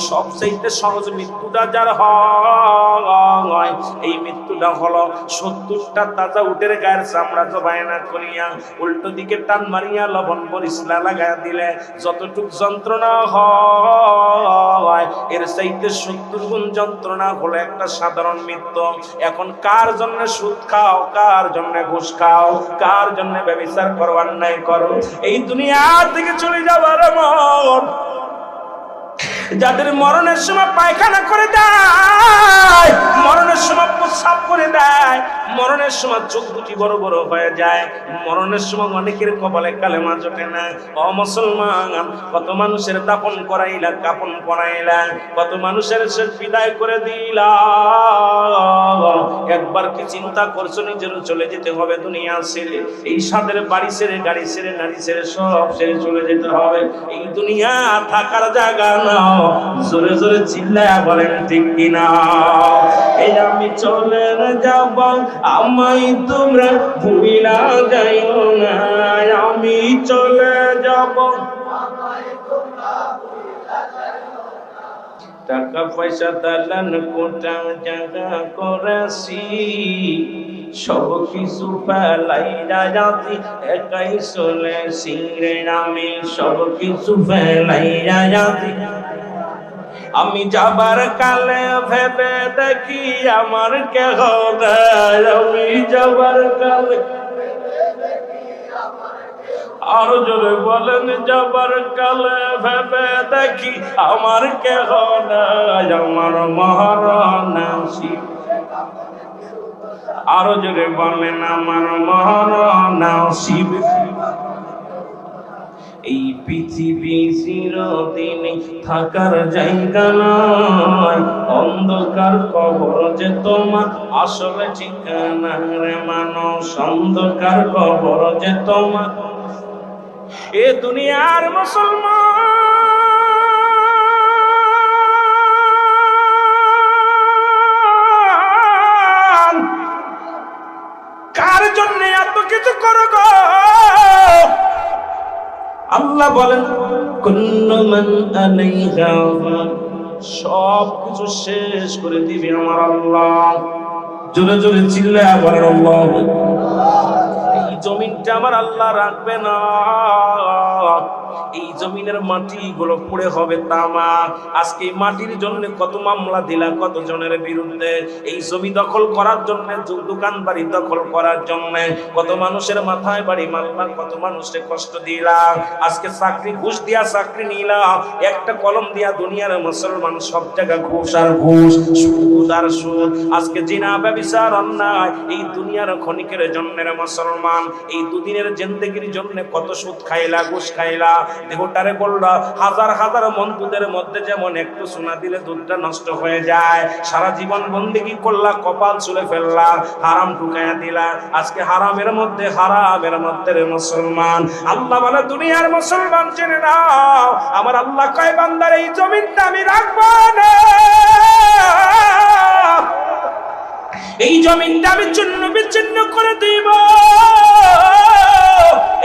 সবচেয়ে সহজ মৃত্যুটা যার হয়, এই মৃত্যুটা হলো 70টা তাজা উটের গায়ের চামড়া জবাইনা করিয়া উল্টো দিকে টান মারিয়া লবণ পরিশলা লাগাইয়া দিলে যতটুক যন্ত্রণা হয়, এর চাইতে 70 গুণ যন্ত্রণা হলো একটা সাধারণ মৃত্যু। এখন কার জন্য সুদ খাও, কার জন্য ঘুষ খাও, কার জন্য ব্যভিচার করো, অন্যায় করো, এই দুনিয়া থেকে চলে যাবার মন। যাদের মরণের সময় পায়খানা করে দেয়, মরণের সময় প্রস্রাব করে দেয়, মরণের সময় চোখ দুটি বড় বড় হয়ে যায়, মরণের সময় অনেকের কপালে কালেমা জোটে না। ও মুসলমান, কত মানুষের দাফন করাইলা, কাফন পরাইলা, কত মানুষের শেষ বিদায় করে দিলা। একবার কি চিন্তা করছো নিজের চলে যেতে হবে দুনিয়া ছেড়ে? এই সাদের বাড়ি ছেড়ে, গাড়ি ছেড়ে, নারী ছেড়ে, সব ছেড়ে চলে যেতে হবে। এই দুনিয়া থাকার জায়গা না। জোরে জোরে চিল্লায়া বলেন ঠিক কিনা? এই আমি চলে যাব, আমায় তোমরা ভুলিয়া যাইও না। আমি চলে যাব, টাকা পয়সা দালান কোটা জায়গা করেছি, সব কিছু ফেলাইয়া যাতি একাই চলেছি রে। আমি সব কিছু ফেলাইয়া যাতি। আমি যাবার কালে ভেবে দেখি আমার কেহ নাই। আমি যাবার কালে, আরো জোরে বলেন, যাবার কালে ভেবে দেখি আমার কেহ নাই। আমার মরণ আসিবে, আরো জোরে বলেন, আমার মরণ আসিবে। এই পৃথিবী চিরদিন থাকার জায়গা নয়, অন্ধকার কবর যে তোমার আসলে ঠিকানা রে মানুষ। অন্ধকার কবর যে তোমার। এ দুনিয়ার মুসলমান, কার জন্য এত কিছু করো গো? আল্লাহ বলেন, কুল্লু মান আলাইহা ফান, সব কিছু শেষ করে দিবে আমার আল্লাহ। জোরে জোরে চিল্লায়া বলেন আল্লাহু। এই জমিনটা আমার আল্লাহ রাখবে না। এই জমিনের মাটিগুলো পুড়ে হবে তামা। আজকে এই মাটির জন্য কত মামলা দিলা কত জনের বিরুদ্ধে। এই জমি দখল করার জন্য, দোকান বাড়ি দখল করার জন্য কত মানুষের মাথায় বাড়ি মারলাম, কত মানুষকে কষ্ট দিলাম। আজকে চাকরি ঘুষ দিয়া চাকরি নিলাম, একটা কলম দিয়া দুনিয়ার মুসলমান সব জায়গা ঘুষ আর ঘুষ, সুদ আর সুদ। আজকে জিনা ব্যভিচার অন্যায়, এই দুনিয়ার ক্ষণিকের জন্য মুসলমান এই দুদিনের জিন্দেগির জন্য কত সুদ খাইলা, ঘুষ খাইলা। দেহটারে বললা, হাজার হাজার মন্ত্রীদের মধ্যে যেমন একটু সোনা দিলে দুধটা নষ্ট হয়ে যায়, সারা জীবন বন্দেগী করলা, কপাল চুলে ফেললা, হারাম ঢুকাইয়া দিলা। আজকে হারামের মধ্যে রে মুসলমান। আল্লাহ বলে, দুনিয়ার মুসলমান জেনে নাও, আমার আল্লাহ কয় বান্দার এই জমিনটা আমি রাখবো না, এই জমিনটা আমি চূর্ণ বিচ্ছিন্ন করে দিব।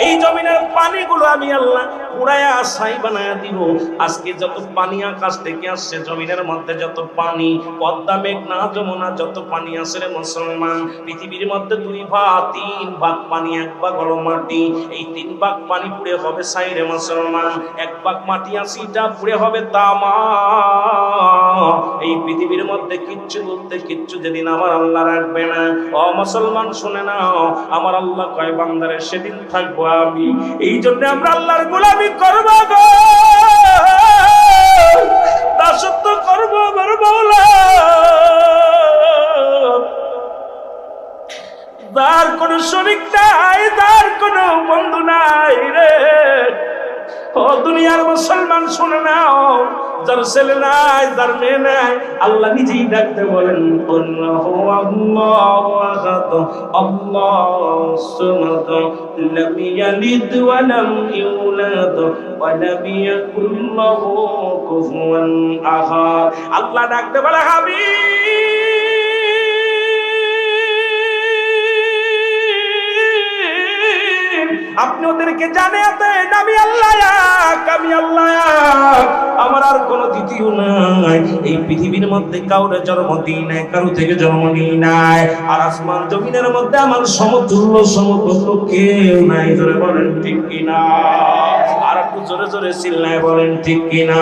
এই জমিনের পানিগুলো আমি আল্লাহ পুরায়া ছাই বানায়া দিব। আজকে যত পানি আকাশ থেকে আসছে, জমিনের মধ্যে যত পানি, পদ্মা, মেঘনা, যমুনা, যত পানি আছে রে মুসলমান, পৃথিবীর মধ্যে 2 ভাগ 3 ভাগ পানি, 1 ভাগ হলো মাটি। এই 3 ভাগ পানি পুড়ে হবে ছাই রে মুসলমান, 1 ভাগ মাটি আছে, এটা পুড়ে হবে তামা। এই পৃথিবীর মধ্যে কিচ্ছু বলতে কিচ্ছু যেদিন আমার আল্লাহ রাখবে না। ও মুসলমান শুনে নাও, আমার আল্লাহ কয় বান্দারে সেদিন থাকবো আমি। এই জন্য আমরা আল্লাহর গোলামি করব গো, দাসত্ব করব আমার মাওলা। যার কোনো শরীক নাই, যার কোনো বন্ধু নাই রে, ও দুনিয়ার মুসলমান শুনে নাও, যার ছেলে নাই, যার মেয়ে নাই, আল্লাহ নিজেই ডাকতে বলেন আল্লাহু আল্লাহু আহাদ আল্লাহুস সামাদ লাম ইয়ালিদ ওয়া লাম ইউলাদ ওয়া লাম ইয়াকুল লাহু কুফুয়ান আহাদ। আল্লাহ ডাকতে বলে হাবিব আপনি ওদেরকে জানিয়ে দেন আমি আল্লাহ এক, আমি আল্লাহ এক, আমার আর কোনো দ্বিতীয় নাই। এই পৃথিবীর মধ্যে কাউরে জন্ম দিই নাই, কারো থেকে জন্ম নিই নাই, আর আসমান জমিনের মধ্যে আমার সমতুল্য সমকক্ষ কেউ নাই। জোরে বলেন ঠিক কিনা? আর একটু জোরে জোরে চিল্লায় বলেন ঠিক কিনা?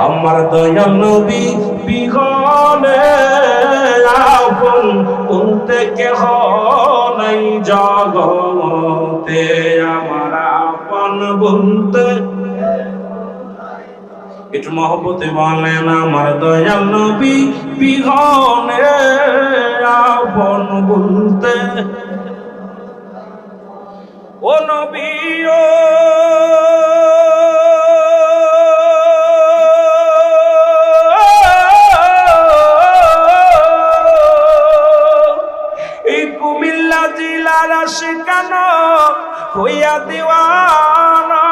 আমার দয়াল নবী বিহনে আপন বলতে কেহ নাই জগতে, আমার আপন বলতে একটু মহব্বতে বলেন আমার দয়াল নবী বিহনে আপন বলতে। ও নবী ও কুমিল্লা জেলার আশিকানা হইয়া দিওয়ানা,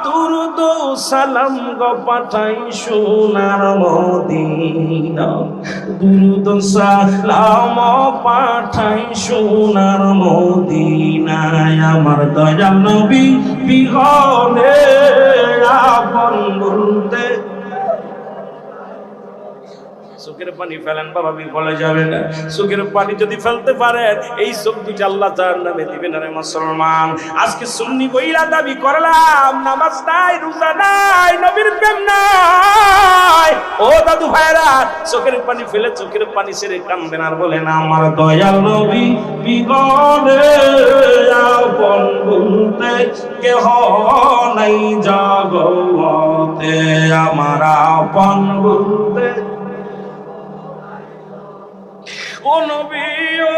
দুরুদ সালাম গো পাঠাই সোনার মদিনা, দুরুদ সালাম পাঠাই সোনার মদিনায়, আমার দয়াল নবী বিহনে আপন বলতে। চোখের পানি ফেলেন বাবা, বিফলে যাবে না। চোখের পানি যদি ফেলতে পারেন, এই চোখ দুটি আল্লাহ তার নামে দিবেন। আরে মুসলমান, আজকে সুন্নি বইলা দাবি করলাম, নামাজ নাই, রোজা নাই, নবীর প্রেম নাই। ও দাদু ভাইরা, চোখের পানি ফেলে চোখের পানি ছেড়ে কাঁদবেন আর বলেন আমার দয়াল নবী বিগনে আপন বলতে কেহ নাই জগতে, আমার আপন বলতে। ও নবী ও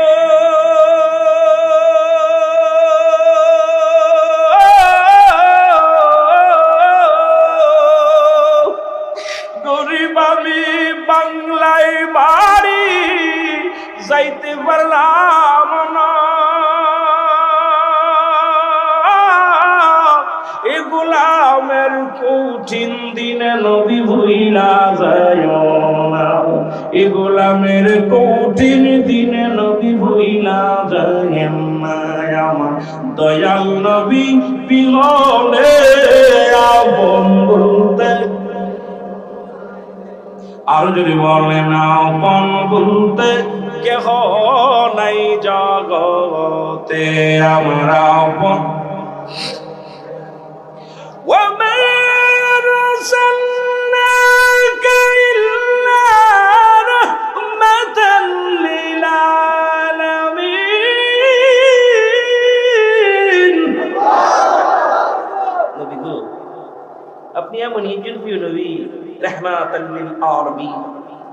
গরিব আমি বাংলায় বাড়ি যাইতে পারলাম না, এ গোলামের কঠিন দিনে নবী ভুইলা যায় না, এ গোলামের কঠিন দিনে নবী ভুইলা যায় না, আমার দয়াল নবী বিহনে আপন বলতে। আর যদি বলেন আপন বলতে কেহ নাই জগতে, আমার আপন। আপনি এমন একজন প্রিয় নবী, রাহমাতাল লিল আলামিন,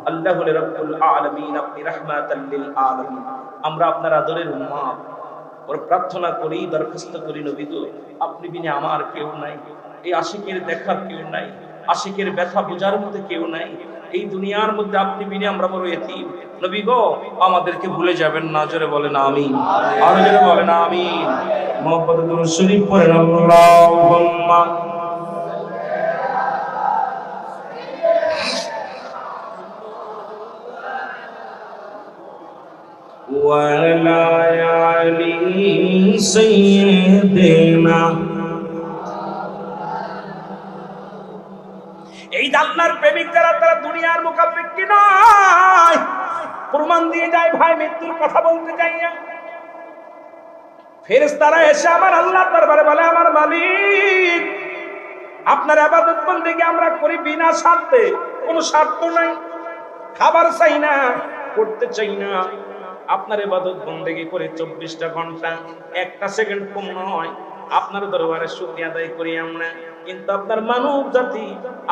আল্লাহুল রাব্বুল আলামিন, আপনি রাহমাতাল লিল আলামিন। আমরা আপনার আদরের উম্মত, ওর প্রার্থনা করি, দরখাস্ত করি নবী গো, আপনি বিনে আমার কেউ নাই, এই আশিকের দেখার কেউ নাই, আশিকের ব্যথা বোঝার মধ্যে কেউ নাই, এই দুনিয়ার মধ্যে আপনি বিনে আমরা বড় এতিম। নবী গো, আমাদেরকে ভুলে যাবেন না। জোরে বলেন আমিন, আর জোরে বলেন আমিন। মুহাম্মদ দুরূদ শরীফ পড়েন আল্লাহুম্মা وعلى آل سيدنا। এই আল্লাহর প্রেমিক যারা, তারা দুনিয়ার মুখাপেক্ষী নয়, প্রমাণ দিয়ে যায় ভাই, মৃত্যুর কথা বলতে চাই না। ফেরেশতারা এসে আমার আল্লাহর দরবারে বলে আমার মালিক, আপনার ইবাদত বন্দেগী আমরা করি বিনা স্বার্থে, কোনো স্বার্থ নাই, খাবার চাই না, করতে চাই না, আপনার ইবাদত বন্দেগী করে 24টা ঘন্টা 1টা সেকেন্ড কম নয় আপনার দরবারে শুকরিয়া আদায় করি আমরা। কিন্তু আপনার মানব জাতি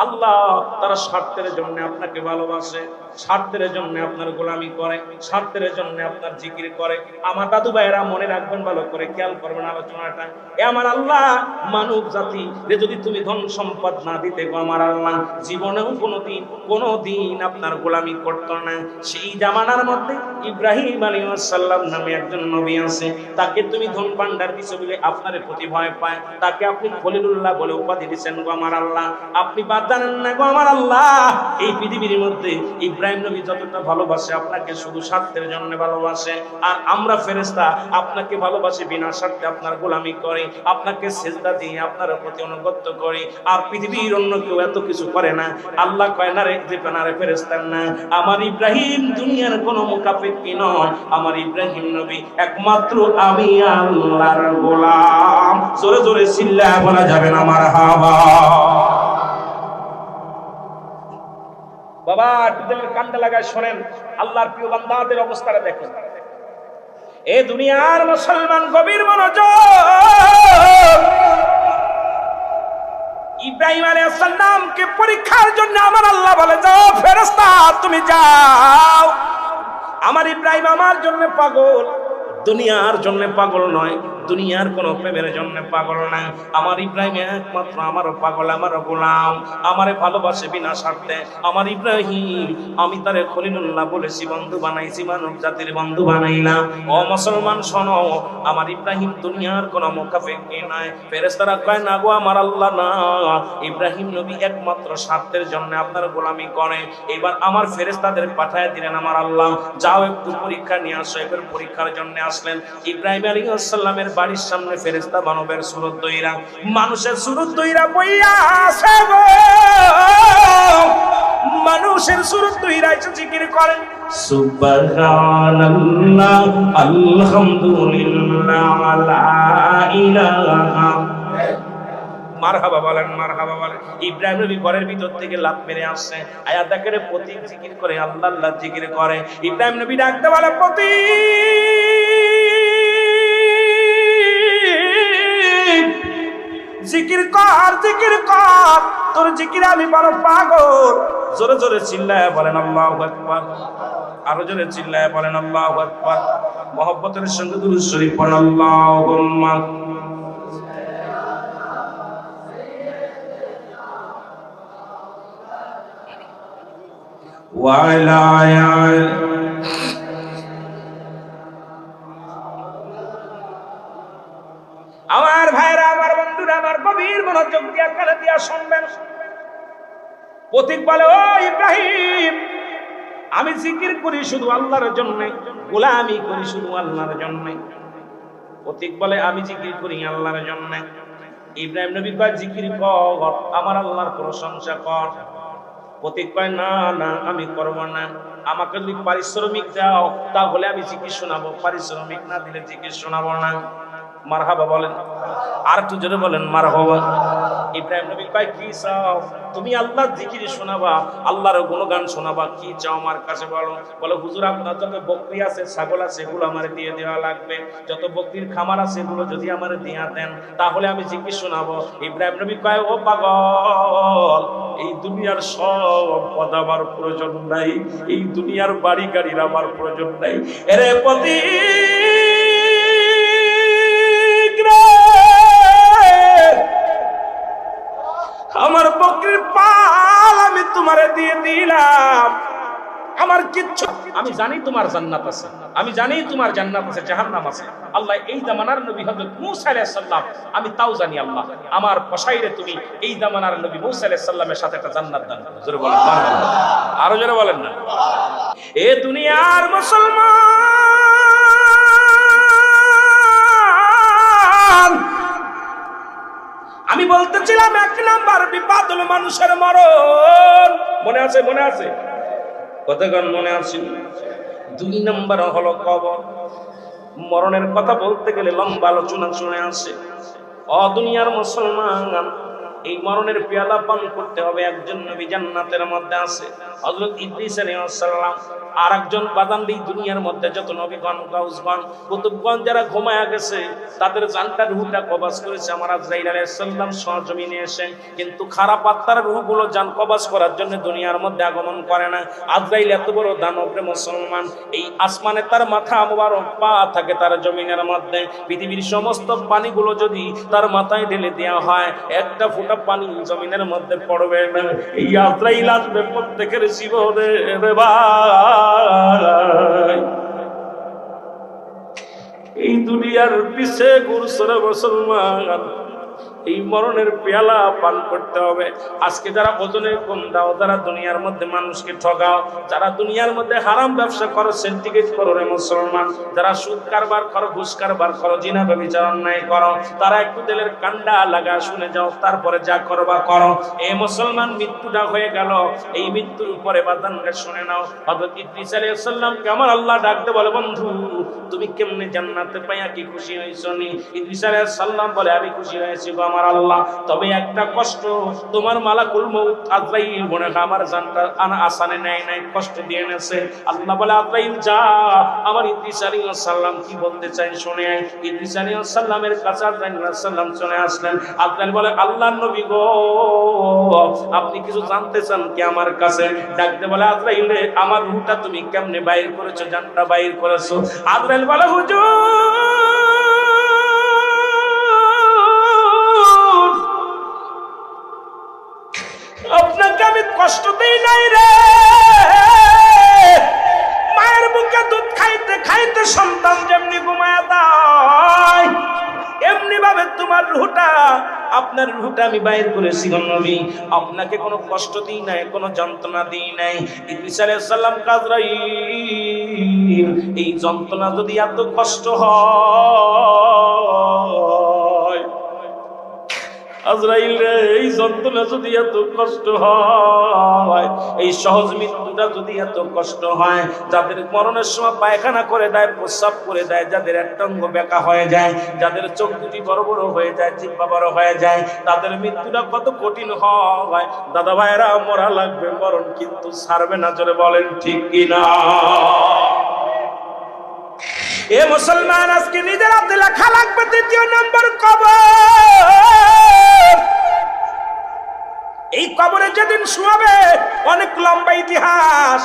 আল্লাহ তারা স্বার্থের জন্য আপনাকে ভালোবাসে, স্বার্থের জন্য আপনার গোলামি করে, স্বার্থের জন্য আপনার জিকির করে। আমার দাদু ভাইয়েরা মনে রাখবেন, ভালো করে খেয়াল করবেন আলোচনাটা। এ আমার আল্লাহ, মানব জাতি রে যদি তুমি ধন সম্পদ না দিতে গো আমার আল্লাহ, জীবনেও কোনোদিন আপনার গোলামি করত না। সেই জামানার মধ্যে ইব্রাহিম আলাইহিস সালাম নামে একজন নবী আছে, তাকে তুমি ধন ভান্ডার দিছো বলে আপনার প্রতি ভয় পায়, তাকে আপনি খলিলুল্লাহ বলে উপাধি দিয়েছেন গো আমার আল্লাহ। আপনি বাদ জানেন না গো আমার আল্লাহ, এই পৃথিবীর মধ্যে ইব্রাহিম নবী যতটা ভালোবাসে আপনাকে শুধু স্বার্থের জন্য ভালোবাসে, আর আমরা ফেরেশতা আপনাকে ভালোবাসি বিনা স্বার্থে আপনার গোলামি করে, আপনাকে সেজদা দিয়ে আপনার প্রতি অনুগত করি। আর পৃথিবীর অন্য কেউ এত কিছু করে না। আল্লাহ কয় না রে যে না রে ফেরেশতা না, আমার ইব্রাহিম দুনিয়ার কোনো মুকাফিকি নয়, আমার ইব্রাহিম নবী একমাত্র আমি আল্লাহর গোলাম। জোরে জোরে চিল্লায়া বলা যাবে না মারহাবা। বাবা দিলের কান্দে লাগায় শোনেন, আল্লাহর প্রিয় বান্দাদের অবস্থাটা দেখেন। এই দুনিয়ার মুসলমান গভীর মনোযোগ। ইব্রাহিম আলাইহিস সালামকে পরীক্ষার জন্য আমার আল্লাহ বলে, যাও ফেরেশতা তুমি যাও। আমার ইব্রাহিম আমার জন্য পাগল, দুনিয়ার জন্য পাগল নয়, দুনিয়ার কোন প্রেমের জন্য পাগল না। আমার ইব্রাহিম একমাত্র আমারও পাগল, আমারও গোলাম, আমারে ভালোবাসে বিনা স্বার্থে। আমার ইব্রাহিম আমি তারে খলিলুল্লাহ বলেছি, বন্ধু বানাইছি, মানব জাতির বন্ধু বানাইলাম। ও মুসলমান শোনো, আমার ইব্রাহিম দুনিয়ার কোন মুখাফেকি নয়। ফেরেশতারা কয় না গো আমার আল্লাহ না, ইব্রাহিম নবী একমাত্র স্বার্থের জন্য আপনার গোলামি করে। এবার আমার ফেরেশতাদের পাঠায় দিলেন আমার আল্লাহ, যাও একটু পরীক্ষা নিয়ে আসো। এবার পরীক্ষার জন্য আসলেন। ইব্রাহিম আলাইহিস সালামের বাড়ির সামনে ফেরেশতা মানবের সুরত দইরা, মানুষের সুরত দইরা বইয়া আছে গো, মানুষের সুরত দইরা এসে জিকির করেন সুবহানাল্লাহ আলহামদুলিল্লাহ লা ইলাহা। মারহাবা বলেন, মারহাবা বলেন। ইব্রাহিম নবী ঘরের ভিতর থেকে লাফ মেরে আসছে, আয়াত আকারে প্রতীক জিকির করে, আল্লাহ আল্লাহ জিকির করে। ইব্রাহিম নবী ডাকতে বলে, প্রতীক জিকির কর, জিকির কর, তোর জিকিরে আমি বড় পাগল। জোরে জোরে চিল্লায় বলেন আল্লাহু আকবার, আরো জোরে চিল্লায় বলেন আল্লাহু আকবার। মহব্বতের সঙ্গে দুরূদ শরীফ পড়েন আল্লাহুম্মা ওয়া আলা আলি। আমার ভাইরা, আমার বন্ধুরা, আমার গভীর মনোযোগ দিয়া কানে দিয়া শুনবেন। প্রতীক বলে, ও ইব্রাহিম, আমি জিকির করি শুধু আল্লাহর জন্য, গোলামি করি শুধু আল্লাহর জন্য। প্রতীক বলে, আমি জিকির করি আল্লাহর জন্য। ইব্রাহিম নবী কয়, জিকির কর, আমার আল্লাহর প্রশংসা কর। প্রতীক কয়, না না আমি করব না, আমাকে যদি পারিশ্রমিক দাও তাহলে আমি জিকির শোনাবো, পারিশ্রমিক না দিলে জিকির শোনাবো না। মারহাবা বলেন, আর একটু জোরে বলেন মারহাবা। ইব্রাহিম নবী কয়, কি চাও? তুমি আল্লাহর জিকির শোনাবা, আল্লাহর গুণগান শোনাবা, কি চাও আমার কাছে বলো। বলে, হুজুর আপনার যত বকরি আছে, ছাগল আছে, এগুলো আমার দিয়ে দেওয়া লাগবে। যত বকরির খামার আছে এগুলো যদি আমার দিয়ে দেন তাহলে আমি জিকির শোনাবো। ইব্রাহিম নবী কয়, ও পাগল, এই দুনিয়ার সম্পদ আমার প্রয়োজন নাই, এই দুনিয়ার বাড়ি গাড়ির আমার প্রয়োজন নাই। এরে পতি আমার বকরির পাল আমি তোমারে দিয়ে দিলাম, আমার কিচ্ছু। আমি জানি তোমার জান্নাত আছে, আমি জানি তোমার জান্নাত আছে, জাহান্নাম আছে। আল্লাহ এই জামানার নবী হযরত মূসা আলাইহিস সালাম, আমি তাও জানি আল্লাহ আমার পশাইরে তুমি এই জামানার নবী মূসা আলাইহিস সালামের সাথে একটা জান্নাত দান করো। জোরে বলেন সুবহানাল্লাহ, আরো জোরে বলেন না। এ দুনিয়ার মুসলমান, আমি বলতেছিলাম এক নাম্বার বিপদ হলো মানুষের মরণ। মনে আছে? মনে আছে? কতক্ষণ মনে আছে? 2 নাম্বার হলো কবর। মরণের কথা বলতে গেলে লম্বা আলোচনা শুনে আসে। ও দুনিয়ার মুসলমান, এই মরণের পেয়ালা পান করতে হবে। একজন নবী জান্নাতের মধ্যে আছে, হযরত ইদ্রিস আলাইহিস সালাম। আর একজন বাদান এই দুনিয়ার মধ্যে যত নবীগণ, গাউসগণ, কুতুবগণ যারা ঘুমায়া গেছে, তাদের জানটার রূহটা কবজ করেছে আমার আজরাইল আলাইহিস সালাম সরজমিনে এসে। কিন্তু খারাপ আত্মার রূহগুলো জান কবজ করার জন্য দুনিয়ার মধ্যে আগমন করে না। আজরাইল এত বড় দানব রে মুসলমান, এই আসমানে তার মাথা মুবারক, পা থাকে তার জমিনের মধ্যে। পৃথিবীর সমস্ত পানিগুলো যদি তার মাথায় ঢেলে দেওয়া হয়, একটা ফোঁটা পানি জমিনের মধ্যে পড়বে না। এই আজরাইল আসবে প্রত্যেকের জীবনে রে ভাই। এই দুনিয়ার পিছে ঘুরছে মুসলমান, এই মরণের পেয়ালা পান করতে হবে। আজকে যারা ওজনে কম দাও, যারা দুনিয়ার মধ্যে মানুষকে ঠগাও, যারা দুনিয়ার মধ্যে হারাম ব্যবসা করো, সিন্ডিকেট করো রে মুসলমান, যারা সুদ কারবার করো, ঘুষ কারবার করো, জিনা ব্যভিচার অন্যায় করো, তারা একটু দিলের কান্ডা লাগা শুনে যাও, তারপরে যা করবা করো। এই মুসলমান মৃত্যুটা হয়ে গেল, এই মৃত্যুর উপরে বাদানকে শুনে নাও। হযরত ইদ্রিস আলাইহিস সালামকে আমার আল্লাহ ডাকতে বলে, বন্ধু তুমি কেমনে জান্নাতে পাইয়া কি খুশি হইছো নি? ইদ্রিস আলাইহিস সালাম বলে, আমি খুশি হয়েছি গো আমার আল্লাহ, তবে একটা কষ্ট, তোমার মালাকুল মউত আজরাইল মনে হয় আমার জানটা আসানে নেয় নাই, কষ্ট দিয়ে নেছে। আল্লাহ বলে, আজরাইল যা, আমার ইদ্রিস আলাইহিস সালাম কি বলতে চাই শুনে। ইদ্রিস আলাইহিস সালামের কাছে আজরাইল আলাইহিস সালাম চলে আসলেন। আজরাইল বলে, আল্লাহর নবী গো, আপনি কিছু জানতে চান কি আমার কাছে? ডাকতে বলে, আজরাইল রে, আমার রূহটা তুমি কেমনে বাইর করেছো, জানটা বাইর করেছো? আজরাইল বলে, হুজুর আপনাকে আমি কষ্ট দেই নাই রে। মায়ের বুকে দুধ খাইতে খাইতে সন্তান যেমনি ঘুমায়া দেয়, এমনি ভাবে তোমার রূহটা, আপনার রূহটা আমি বাইর করেছি গো নবী। আপনাকে কোনো কষ্ট দিই নাই, কোনো যন্ত্রণা দিই নাই। ইদ্রিস আলাইহিস সালাম আজরাইল, এই যন্ত্রণা যদি এত কষ্ট হয়, আজরাইল রে, এই যন্ত্রণা যদি এত কষ্ট হয়, এই সহজ মৃত্যুটা যদি এত কষ্ট হয়, যাদের মরণের সময় পায়খানা করে দেয়, প্রস্রাব করে দেয়, যাদের একটা অঙ্গ বেঁকা হয়ে যায়, যাদের চোখ দুটি বড় বড় হয়ে যায়, জিহ্বা বড় হয়ে যায়, তাদের মৃত্যুটা কত কঠিন হয়। দাদা ভাইরা, মরা লাগবে, মরণ কিন্তু ছাড়বে না, জোরে বলেন ঠিক কিনা? এ মুসলমান, আজকে নিজের হাতে লেখা লাগবে ২য় নম্বর কবর। এই কবরে যেদিন শুয়াবে, অনেক লম্বা ইতিহাস,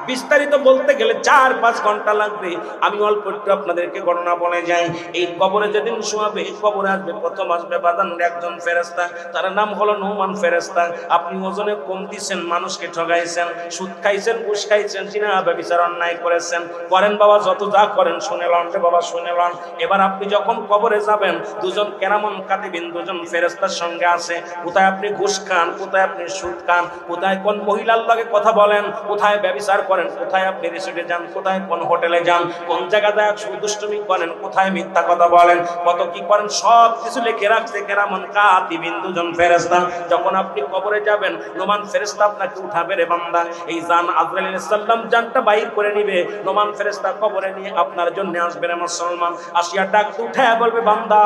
বিস্তারিত বলতে গেলে ৪-৫ ঘন্টা লাগবে। আমি অল্প একটু আপনাদেরকে ঘটনা বলে যাই। এই কবরে যেদিন শোয়াবে, কবরে আসবে, প্রথম আসবে বাদান একজন ফেরেশতা, তার নাম হলো নুমান ফেরেশতা। আপনি ওজনে কম দিচ্ছেন, মানুষকে ঠগাইছেন, সুদ খাইছেন, ঘুষ খাইছেন, জিনা ব্যভিচার অন্যায় করেছেন, করেন বাবা, যত যা করেন শুনে লন রে বাবা, শুনে লন। এবার আপনি যখন কবরে যাবেন, দুজন কেরামন কাতিবিন, দুজন ফেরেশতার সঙ্গে আছে। কোথায় আপনি ঘুষ খান, কোথায় আপনি সুদ খান, কোথায় কোন মহিলার লগে কথা বলেন, কোথায় ব্যভিচার করেন, কোথায় আপনি রিসোর্টে যান, কোথায় কোন হোটেলে যান, কোন জায়গায় দুষ্টুমি করেন, কোথায় মিথ্যা কথা বলেন, কত কি করেন, সব কিছু লিখে রাখছে কেরামন কাতিবিন, দুজন ফেরেশতা। যখন আপনি কবরে যাবেন, নোমান ফেরেশতা আপনাকে উঠাবে রে বান্দা। এই জান আজরাইল আলাইহিস সালাম জানটা বাইর করে নিবে, নোমান ফেরেশতা কবরে নিয়ে আপনার জন্য আসবে রে মুসলমান। আসিয়া ডাক উঠায় বলবে, বান্দা,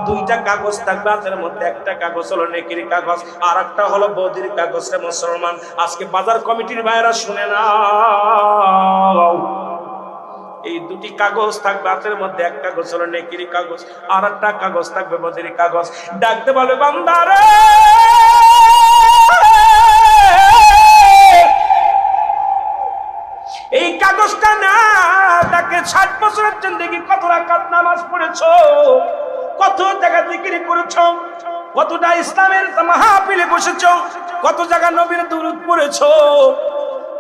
2টা কাগজ থাকবে হাতের মধ্যে, একটা কাগজ হলো নেকির কাগজ, আর একটা হলো বদির কাগজ রে মুসলমান। আজকে বাজার কমিটির ভাইরা শুনে না, এই 2টি কাগজ থাকবে হাতের মধ্যে, এক কাগজ হলো নেকির কাগজ, আর একটা কাগজ থাকবে বদির কাগজ। ডাকতে বলবে, বান্দা রে, এই কাগজটা না, তাকে 60 বছরের জিন্দেগি কত রাকাত নামাজ পড়েছো, কত জায়গা জিকির করেছো, কতটা ইসলামের মাহফিলে বসেছো, কত জায়গা নবীর দুরূদ পড়েছো,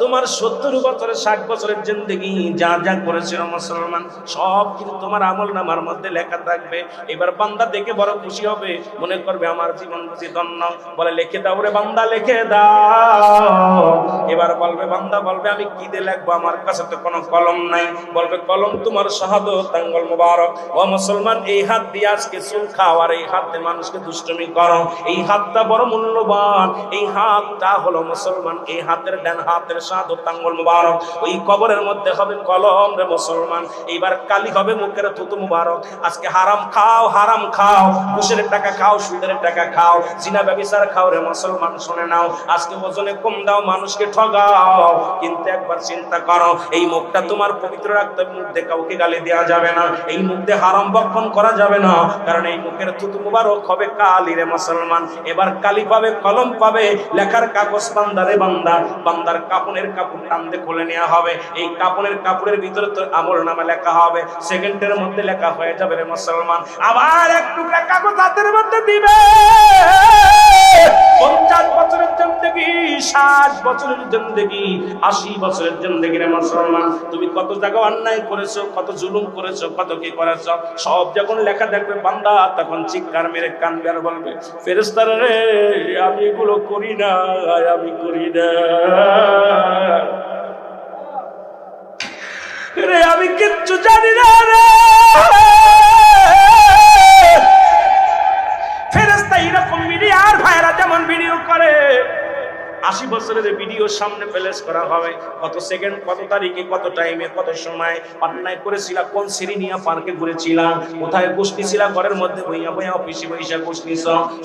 তোমার 70 বছরের 60 বছরের জিন্দেগি যা যা করেছিল মুসলমান, সব কিছু তোমার আমলনামার মধ্যে লেখা থাকবে। এবার বান্দা দেখে বড় খুশি হবে, মনে করবে আমার জীবন বুঝি ধন্য। বলে, লিখে দাও রে বান্দা, লিখে দাও। এবার বলবে বান্দা, বলবে আমি কি দিয়ে লিখবো, আমার কাছে তো কোনো কলম নাই। বলবে, কলম তোমার শাহাদাত আঙ্গুল মুবারক। ও মুসলমান, এই হাত দিয়ে আজকে চুল খাও, আর এই হাত দিয়ে মানুষকে দুষ্টুমি করো। এই হাতটা বড় মূল্যবান, এই হাতটা হলো মুসলমান, এই হাতের ডান হাতের শাহাদাত আঙ্গুল মুবারক, ওই কবরের মধ্যে হবে কলম রে মুসলমান। এইবার কালি হবে মুখের থুতু মুবারক। আজকে হারাম খাও, হারাম খাও, ঘুষের টাকা খাও, সুদের টাকা খাও, জিনা ব্যভিচার খাও রে মুসলমান, শুনে নাও। আজকে ওজনে কম দাও, মানুষকে ঠগাও, কিন্তু একবার চিন্তা করো, এই মুখটা তোমার পবিত্র রাখতে হবে। মুখ দিয়ে কাউকে গালি দেওয়া যাবে না, এই মুখ দিয়ে হারাম বক্ষণ করা যাবে না, কারণ এই মুখের থুতু মুবারক হবে কালি রে মুসলমান। এবার কালি পাবে, কলম পাবে, লেখার কাগজ বান্দারে বান্দা, বান্দার কাপড়ের কাপড় টানতে খুলে নেওয়া হবে। এই কাপড়ের কাপড়ের ভিতরে তো আমলনামা লেখা হবে, সেকেন্ডের মধ্যে লেখা হয়ে যাবে রে মুসলমান। আবার একটু কাগজ হাতের মধ্যে দিবে, 50 বছরের জিন্দেগি, 60 বছরের জিন্দেগি, 80 বছরের জিন্দেগি রে মুসলমান। তুমি কত জায়গা অন্যায় করেছো, কত জুলুম করেছো, কত কি করেছো, সব যখন লেখা দেখবে বান্দা, তখন চিৎকার মেরে কাঁদবে আর বলবে, ফেরেশতারা রে, আমি এগুলো করি না, আমি করি না রে, আমি কিচ্ছু জানি না রে। ফেরেশতা এরকম মিডিয়ার ভাইরা যেমন ভিডিও করে, 80 বছরের ভিডিও সামনে প্লেস করা হবে, কত সেকেন্ড, কত তারিখে, কত টাইমে, কত সময় অন্যায় করেছিলা, কোন সিঁড়ি নিয়ে পার্কে ঘুরেছিলা, কোথায় গোষ্ঠী ছিলা, ঘরের মধ্যে বইয়া বইয়া, অফিসে বইসা গোষ্ঠী,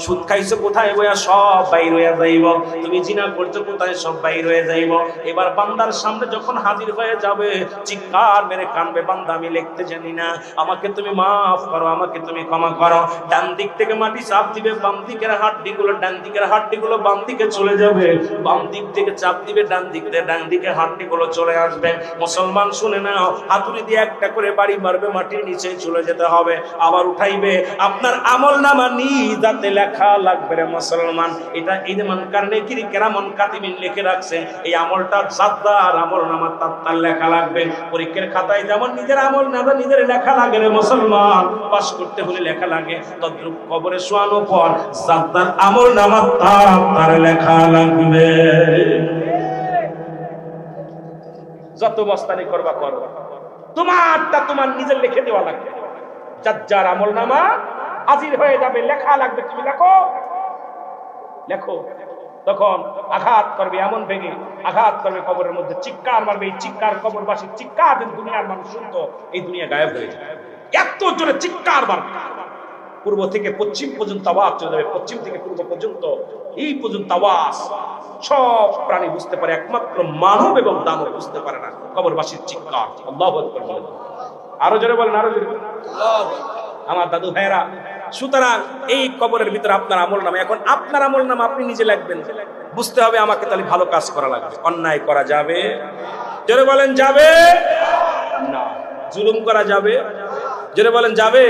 সুদ খাইছো কোথায় বইয়া, সব বাইর হয়ে যাইব। তুমি জিনা করছো কোথায়, সব বাইর হয়ে যাইব। এবার বান্দার সামনে যখন হাজির হয়ে যাবে, চিৎকার মেরে কানবে, বান্দা আমি লিখতে জানি না, আমাকে তুমি মাফ করো, আমাকে তুমি ক্ষমা করো। ডান দিক থেকে মাটি চাপ দিবে, বাম দিকের হাড্ডিগুলো, ডান দিকের হাড্ডিগুলো বাম দিকে চলে যাবে, বাম দিক থেকে চাপ দিবে, ডান দিকে হাড্ডিগুলো চলে আসবে। মুসলমান শুনে নাও, হাতুড়ি দিয়ে একটা করে বাড়ি মারবে, মাটির নিচে চলে যেতে হবে, আবার উঠাইবে, আপনার আমলনামা নিজাতে লেখা লাগবে রে মুসলমান। এটা ইদমান কারণে কি কেরামন কাতিবিন লিখে রাখছে, এই আমলটা জাদ্দার আমলনামা তার লেখা লাগবে। পরীক্ষার খাতায় যেমন নিজের আমলনামা নিজের লেখা লাগে রে মুসলমান, পাস করতে হলে লেখা লাগে, তদ্রূপ কবরে শোয়ানোর পর জাদ্দার আমলনামা তার লেখা লাগবে। যত মস্তানি করবা করো, তোমারটা তোমার নিজের লিখে দেওয়া লাগবে। যার আমলনামা হাজির হয়ে যাবে, লেখা লাগবে, তুমি লেখো লেখো। তখন আঘাত করবে, এমন ভেঙে আঘাত করবে, কবরের মধ্যে চিৎকার মারবে, এই চিৎকার কবরবাসী চিৎকার যদি দুনিয়ার মানুষ শুনতো, এই দুনিয়া গায়েব হয়ে যাবে। এত জোরে চিৎকার মারবে, পূর্ব থেকে পশ্চিম পর্যন্ত আওয়াজ চলে যাবে, পশ্চিম থেকে পূর্ব পর্যন্ত, এই পর্যন্ত আওয়াজ। সব প্রাণী বুঝতে পারে, একমাত্র মানব এবং দানব বুঝতে পারে না কবরবাসীর চিৎকার। আল্লাহু আকবার বলেন, আরো জোরে বলেন, আরো জোরে আমার দাদু ভাইরা। সুতরাং এই কবরের ভিতরে আপনার আমলনামা, এখন আপনার আমলনামা আপনি নিজে লিখবেন। বুঝতে হবে আমাকে তাহলে ভালো কাজ করা লাগবে, অন্যায় করা যাবে, জোরে বলেন যাবে না, জুলুম করা যাবে, জোরে বলেন যাবে।